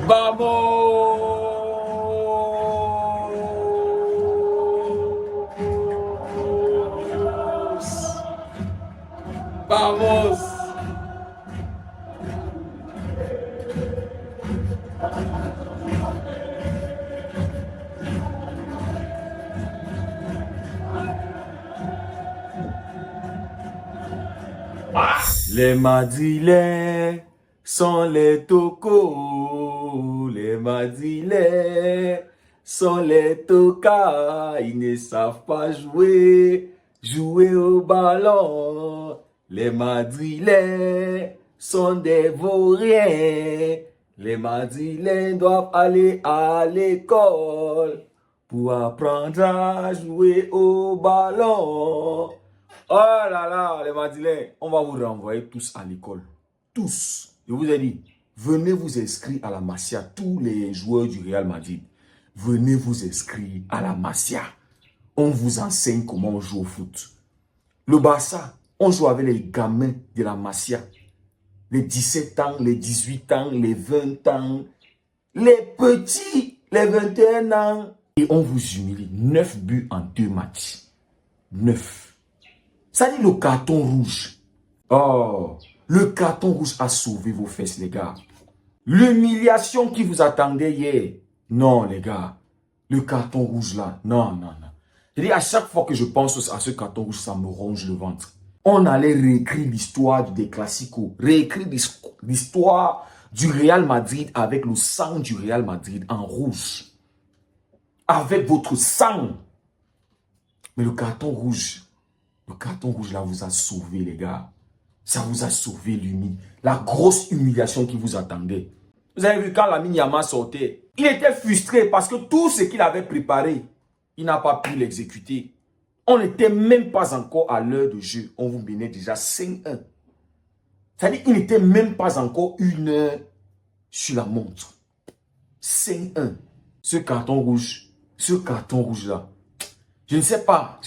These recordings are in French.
Vamos! Vamos! Les Madrilènes sont les tocos, les Madrilènes sont les tocas, ils ne savent pas jouer au ballon. Les Madrilènes sont des vauriens, les Madrilènes doivent aller à l'école pour apprendre à jouer au ballon. Oh là là, les Madrilènes, on va vous renvoyer tous à l'école. Tous. Je vous ai dit, venez vous inscrire à la Masia. Tous les joueurs du Real Madrid, venez vous inscrire à la Masia. On vous enseigne comment on joue au foot. Le Barça, on joue avec les gamins de la Masia. Les 17 ans, les 18 ans, les 20 ans, les petits, les 21 ans. Et on vous humilie. 9 buts en 2 matchs. 9. Ça dit le carton rouge. Oh, le carton rouge a sauvé vos fesses, les gars. L'humiliation qui vous attendait hier. Non, les gars. Le carton rouge là. Non, non, non. Je dis, à chaque fois que je pense à ce carton rouge, ça me ronge le ventre. On allait réécrire l'histoire des Classicos. Réécrire l'histoire du Real Madrid avec le sang du Real Madrid en rouge. Avec votre sang. Mais le carton rouge là vous a sauvé, les gars. Ça vous a sauvé la grosse humiliation qui vous attendait. Vous avez vu quand Lamine Yamal sortait, il était frustré parce que tout ce qu'il avait préparé, il n'a pas pu l'exécuter. On n'était même pas encore à l'heure de jeu. On vous menait déjà 5-1. C'est-à-dire qu'il n'était même pas encore 1 heure sur la montre. 5-1. Ce carton rouge là. Je ne sais pas,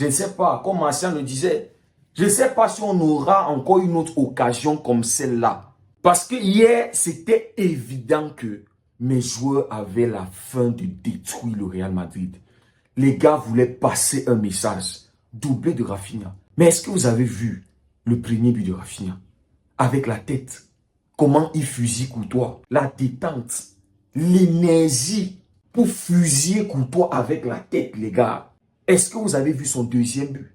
comme Martial le disait, je ne sais pas si on aura encore une autre occasion comme celle-là. Parce que hier, c'était évident que mes joueurs avaient la faim de détruire le Real Madrid. Les gars voulaient passer un message, doublé de Rafinha. Mais est-ce que vous avez vu le premier but de Rafinha? Avec la tête, comment il fusille Courtois, la détente, l'énergie pour fusiller Courtois avec la tête, les gars. Est-ce que vous avez vu son deuxième but?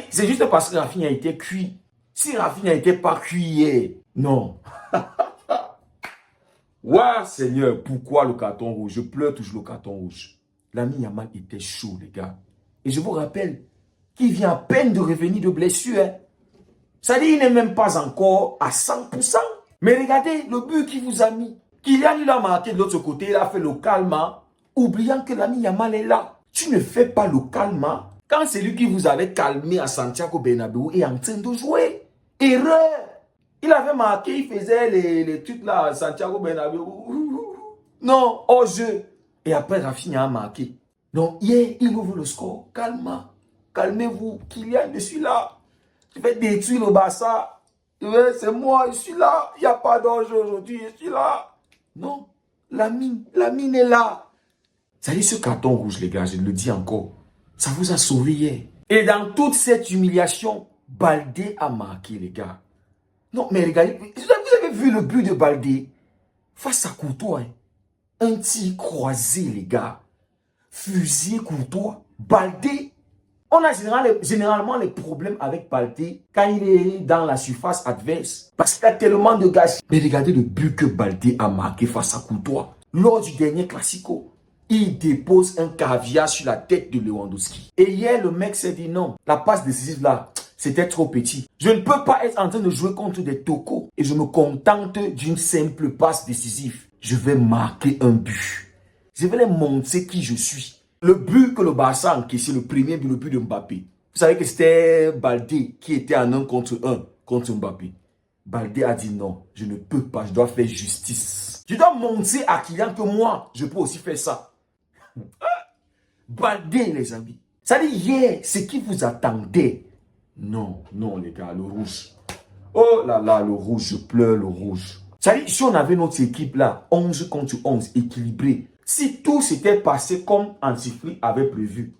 C'est juste parce que Rafinha a été cuit. Si Rafinha n'était pas cuit hier, non. Ouais, Seigneur, pourquoi le carton rouge? Je pleure toujours le carton rouge. Lamine Yamal était chaud, les gars. Et je vous rappelle qu'il vient à peine de revenir de blessure. Hein. Ça dit, il n'est même pas encore à 100%. Mais regardez le but qu'il vous a mis. Kylian, il a marqué de l'autre côté, il a fait le calme, oubliant que Lamine Yamal est là. Tu ne fais pas le calme quand c'est lui qui vous avait calmé à Santiago Bernabéu est en train de jouer. Erreur. Il avait marqué, il faisait les trucs là à Santiago Bernabéu. Non, hors jeu. Et après, Rafinha a marqué. Donc, hier, il ouvre le score. Calme. Calmez-vous. Kylian, je suis là. Je vais détruire le Barça. C'est moi, je suis là. Il n'y a pas d'enjeu aujourd'hui, je suis là. Non, Lamine est là. Ça dit ce carton rouge, les gars, je le dis encore. Ça vous a sauvé hier. Et dans toute cette humiliation, Baldé a marqué, les gars. Non, mais regardez, vous avez vu le but de Baldé face à Courtois. Hein? Un tir croisé, les gars. Fusillé Courtois. Baldé. On a généralement les problèmes avec Baldé quand il est dans la surface adverse. Parce qu'il y a tellement de gâchis. Mais regardez le but que Baldé a marqué face à Courtois. Lors du dernier Classico. Il dépose un caviar sur la tête de Lewandowski. Et hier, le mec s'est dit non, la passe décisive là, c'était trop petit. Je ne peux pas être en train de jouer contre des tocos. Et je me contente d'une simple passe décisive. Je vais marquer un but. Je vais les montrer qui je suis. Le but que le Barça a encaissé, le premier but, le but de Mbappé. Vous savez que c'était Baldé qui était en 1 contre 1 contre Mbappé. Baldé a dit non, je ne peux pas, je dois faire justice. Je dois montrer à Kylian que moi, je peux aussi faire ça. Baldé, les amis. Ça dit hier, ce qui vous attendait. Non, non les gars, le rouge. Oh là là, le rouge, je pleure le rouge. Ça dit, si on avait notre équipe là, 11 contre 11, équilibré, si tout s'était passé comme Antifri avait prévu,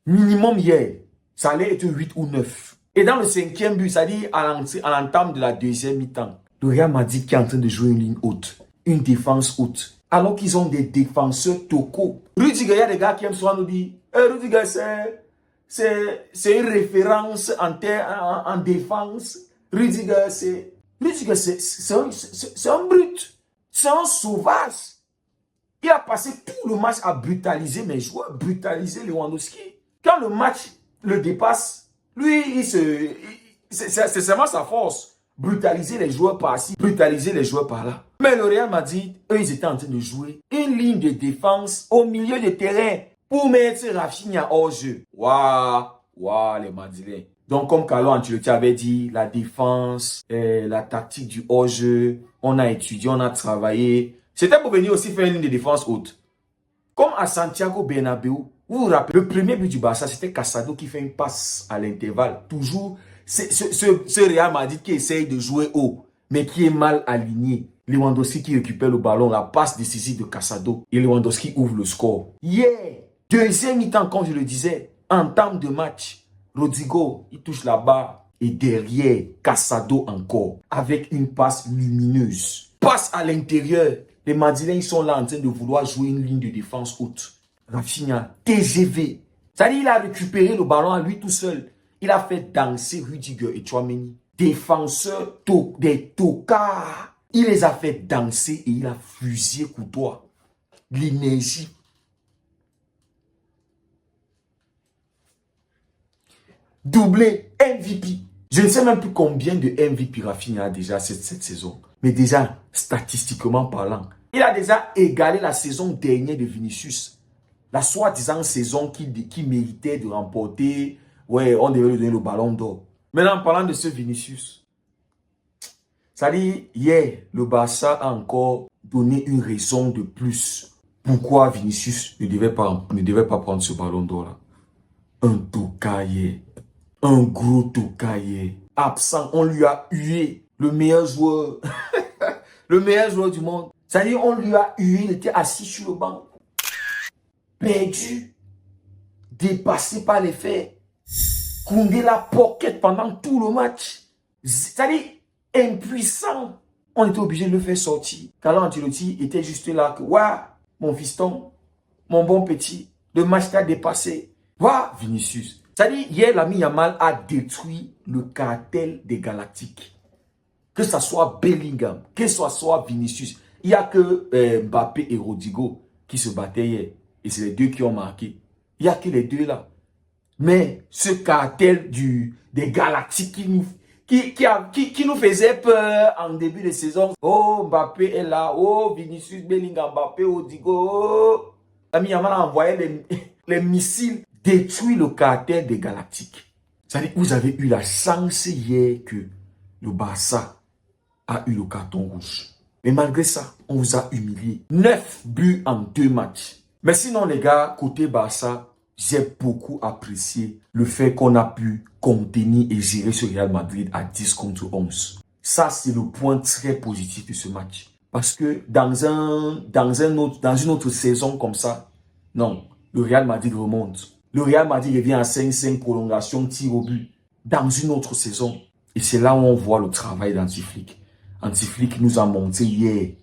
minimum hier, ça allait être 8 ou 9. Et dans le 5e but, ça dit à l'entame de la 2e mi-temps, le Real Madrid qui est en train de jouer une ligne haute, une défense haute, alors qu'ils ont des défenseurs tocos. Rudiger, il y a des gars qui aiment souvent nous dire, Rudiger, c'est une référence en défense. Rudiger, c'est un brut, c'est un sauvage. Il a passé tout le match à brutaliser mes joueurs, brutaliser Lewandowski. Quand le match le dépasse, lui, c'est seulement sa force. Brutaliser les joueurs par-ci, brutaliser les joueurs par-là. Mais le Real Madrid, eux, ils étaient en train de jouer une ligne de défense au milieu de terrain pour mettre Rafinha hors jeu. Waouh, les Madrilènes. Donc, comme Carlo Ancelotti avait dit, la défense, la tactique du hors-jeu, on a étudié, on a travaillé. C'était pour venir aussi faire une ligne de défense haute. Comme à Santiago Bernabéu, vous vous rappelez, le premier but du Barça, c'était Casado qui fait une passe à l'intervalle. Toujours, ce Real Madrid qui essaye de jouer haut, mais qui est mal aligné. Lewandowski qui récupère le ballon, la passe décisive de Casado. Et Lewandowski ouvre le score. Hier, deuxième mi-temps, comme je le disais, entame de match, Rodrigo, il touche la barre. Et derrière, Casado encore, avec une passe lumineuse. Passe à l'intérieur. Les Madrilènes, ils sont là en train de vouloir jouer une ligne de défense haute. Rafinha, TGV. C'est-à-dire, il a récupéré le ballon à lui tout seul. Il a fait danser Rudiger et Tchouaméni. Défenseurs, des tocards. Il les a fait danser et il a fusillé Courtois. L'énergie. Doublé, MVP. Je ne sais même plus combien de MVP Rafinha a déjà cette saison. Mais déjà, statistiquement parlant, il a déjà égalé la saison dernière de Vinicius. La soi-disant saison qui méritait de remporter. Ouais, on devait lui donner le ballon d'or. Maintenant, en parlant de ce Vinicius, ça dit, hier, le Barça a encore donné une raison de plus. Pourquoi Vinicius ne devait pas prendre ce ballon d'or là. Un tocaillé. Un gros tocaillé. Absent, on lui a hué. Le meilleur joueur. Le meilleur joueur du monde. Ça dit, on lui a hué. Il était assis sur le banc. Perdu. Dépassé par les faits. Koundé la pocket pendant tout le match. Ça dit, impuissant. On était obligé de le faire sortir. Carlo Ancelotti était juste là que, waouh, mon fiston, mon bon petit, le match t'a dépassé. Waouh, Vinicius. Ça dit, hier, l'ami Yamal a détruit le cartel des Galactiques. Que ce soit Bellingham, que ce soit Vinicius. Il n'y a que Mbappé et Rodrigo qui se battaient hier. Et c'est les deux qui ont marqué. Il n'y a que les deux là. Mais ce cartel des Galactiques qui nous faisait peur en début de saison. Oh, Mbappé est là. Oh, Vinicius, Bellingham, Mbappé, Rodrigo. Oh. L'ami Yamal a envoyé les missiles. Détruit le cartel des Galactiques. C'est-à-dire que vous avez eu la chance hier que le Barça a eu le carton rouge. Mais malgré ça, on vous a humilié. 9 buts en 2 matchs. Mais sinon les gars, côté Barça, j'ai beaucoup apprécié le fait qu'on a pu contenir et gérer ce Real Madrid à 10 contre 11. Ça, c'est le point très positif de ce match. Parce que dans une autre saison comme ça, non, le Real Madrid remonte. Le Real Madrid revient à 5-5 prolongation, tir au but dans une autre saison. Et c'est là où on voit le travail d'Antiflick. Antiflick nous a montré hier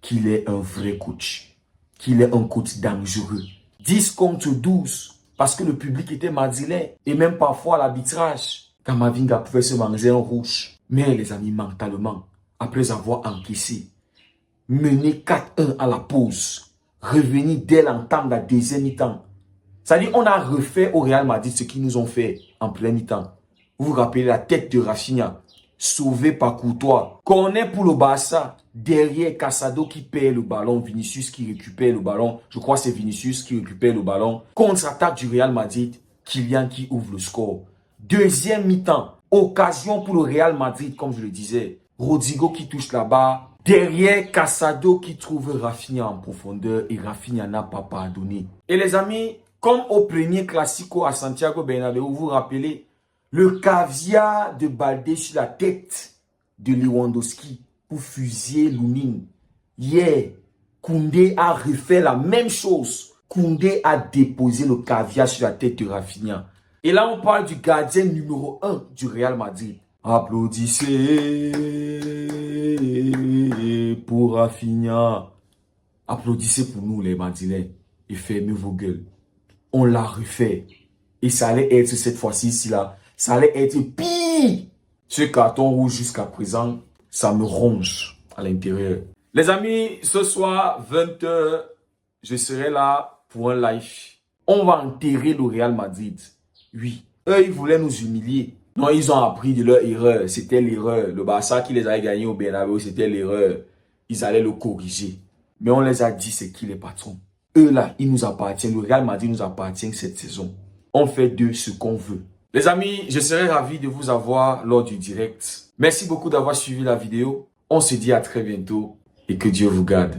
qu'il est un vrai coach. Qu'il est un coach dangereux. 10 contre 12 parce que le public était madrilène. Et même parfois l'arbitrage. Kamavinga pouvait se manger un rouge. Mais les amis, mentalement, après avoir encaissé, mené 4-1 à la pause, revenir dès l'entame de la deuxième mi-temps. C'est-à-dire, on a refait au Real Madrid ce qu'ils nous ont fait en plein mi-temps. Vous vous rappelez la tête de Rafinha, sauvée par Courtois. Corner pour le Barça, derrière Casado qui perd le ballon, Vinicius qui récupère le ballon. Je crois que c'est Vinicius qui récupère le ballon. Contre-attaque du Real Madrid, Kylian qui ouvre le score. Deuxième mi-temps, occasion pour le Real Madrid, comme je le disais. Rodrigo qui touche la barre. Derrière, Casado qui trouve Rafinha en profondeur et Rafinha n'a pas pardonné. Et les amis, Comme au premier Classico à Santiago Bernabéu, vous vous rappelez, le caviar de Baldé sur la tête de Lewandowski pour fusiller Lunin. Hier, Koundé a refait la même chose. Koundé a déposé le caviar sur la tête de Rafinha. Et là, on parle du gardien numéro 1 du Real Madrid. Applaudissez pour Rafinha. Applaudissez pour nous, les Madrilènes. Et fermez vos gueules. On l'a refait. Et ça allait être cette fois-ci, là. Ça allait être pire. Ce carton rouge jusqu'à présent, ça me ronge à l'intérieur. Les amis, ce soir, 20h, je serai là pour un live. On va enterrer le Real Madrid. Oui. Eux, ils voulaient nous humilier. Non, ils ont appris de leur erreur. C'était l'erreur. Le Barça qui les avait gagnés au Bernabéu, c'était l'erreur. Ils allaient le corriger. Mais on les a dit, c'est qui les patrons. Eux là, ils nous appartiennent. Le Real Madrid nous appartient cette saison. On fait d'eux ce qu'on veut. Les amis, je serais ravi de vous avoir lors du direct. Merci beaucoup d'avoir suivi la vidéo. On se dit à très bientôt et que Dieu vous garde.